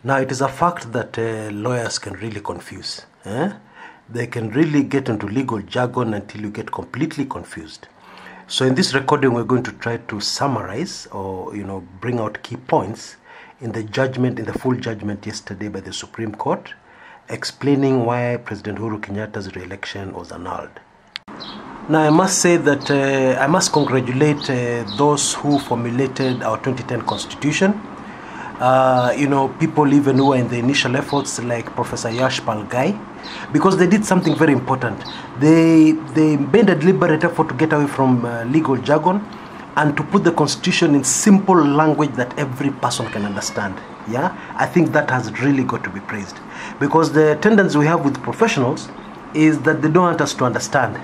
Now, it is a fact that lawyers can really confuse. They can really get into legal jargon until you get completely confused. So in this recording, we're going to try to summarize or, bring out key points in the judgment, in the full judgment yesterday by the Supreme Court, explaining why President Uhuru Kenyatta's re-election was annulled. Now, I must say that I must congratulate those who formulated our 2010 Constitution. People even who were in the initial efforts, like Professor Yash Palgai, because they did something very important. They made a deliberate effort to get away from legal jargon and to put the Constitution in simple language that every person can understand. Yeah, I think that has really got to be praised, because the tendency we have with professionals is that they don't want us to understand.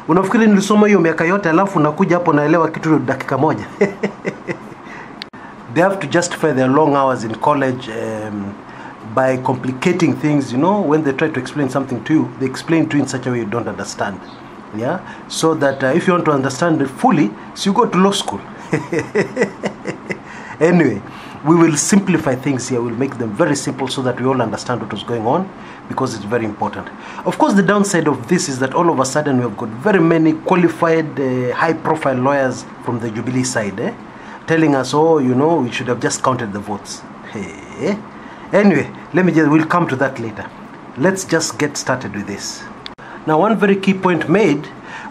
Unafikiri nilisoma hiyo miaka yote alafu nakuja hapo naelewa kitu dakika moja. They have to justify their long hours in college by complicating things. When they try to explain something to you, they explain to you in such a way you don't understand. Yeah, so that if you want to understand it fully, so you go to law school. Anyway, we will simplify things here. We'll make them very simple so that we all understand what is going on, because it's very important. Of course, the downside of this is that all of a sudden we have got very many qualified, high-profile lawyers from the Jubilee side, telling us, we should have just counted the votes. Hey. Anyway, we'll come to that later. Let's just get started with this. Now, one very key point made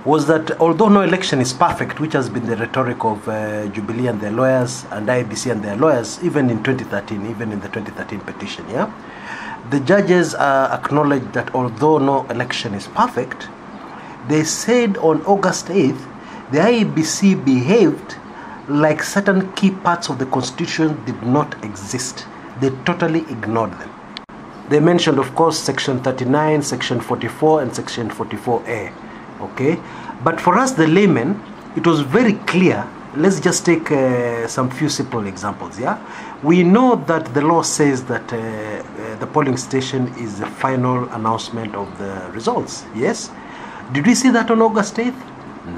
was that although no election is perfect, which has been the rhetoric of Jubilee and their lawyers and IEBC and their lawyers, even in 2013, even in the 2013 petition, the judges acknowledged that although no election is perfect, they said on August 8th, the IEBC behaved like certain key parts of the Constitution did not exist. They totally ignored them. They mentioned, of course, Section 39, Section 44, and Section 44A. Okay? But for us, the laymen, it was very clear. Let's just take some few simple examples, We know that the law says that the polling station is the final announcement of the results, yes? Did we see that on August 8th?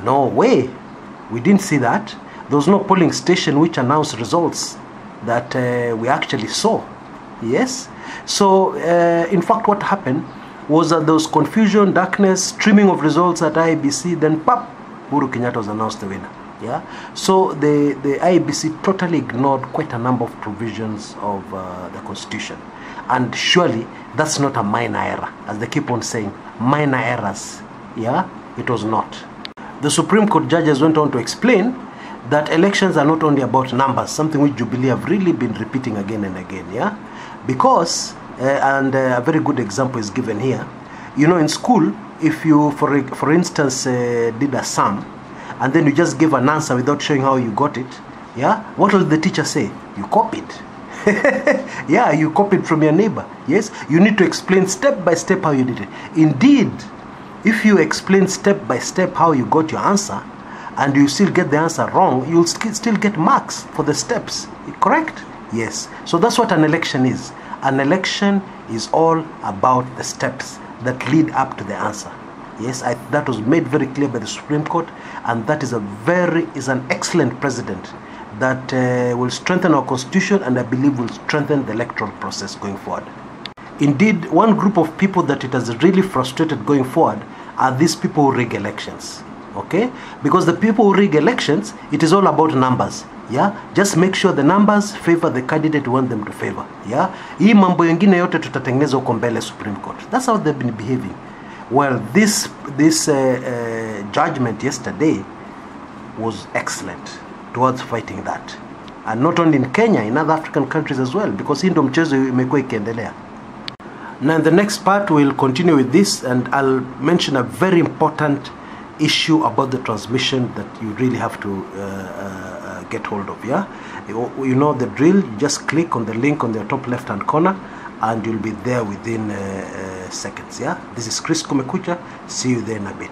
No way. We didn't see that. There was no polling station which announced results that we actually saw. Yes? So, in fact, what happened was that there was confusion, darkness, streaming of results at IEBC, then pop, Uhuru Kenyatta was announced the winner. Yeah? So, the IEBC totally ignored quite a number of provisions of the Constitution. And surely, that's not a minor error, as they keep on saying, minor errors. Yeah? It was not. The Supreme Court judges went on to explain that elections are not only about numbers, something which Jubilee have really been repeating again and again, because, and a very good example is given here, in school, if you, for instance, did a sum, and then you just give an answer without showing how you got it, what will the teacher say? You copied. You copied from your neighbor, yes? You need to explain step by step how you did it. Indeed, if you explain step by step how you got your answer, and you still get the answer wrong, you'll still get marks for the steps. Correct? Yes. So that's what an election is. An election is all about the steps that lead up to the answer. Yes, that was made very clear by the Supreme Court, and that is an excellent precedent that will strengthen our Constitution, and I believe will strengthen the electoral process going forward. Indeed, one group of people that it has really frustrated going forward are these people who rig elections. Okay, because the people who rig elections, it is all about numbers. Just make sure the numbers favor the candidate you want them to favor. Hii mambo yengine yote tutatengeneza huko mbele Supreme Court. That's how they've been behaving. Well, this judgment yesterday was excellent towards fighting that, and not only in Kenya, in other African countries as well, because hii ndo mchezo imekuwa ikiendelea. Now, in the next part, we'll continue with this, and I'll mention a very important issue about the transmission that you really have to get hold of. You know the drill. You just click on the link on the top left hand corner and you'll be there within seconds. This is Chris Kumekucha. See you there in a bit.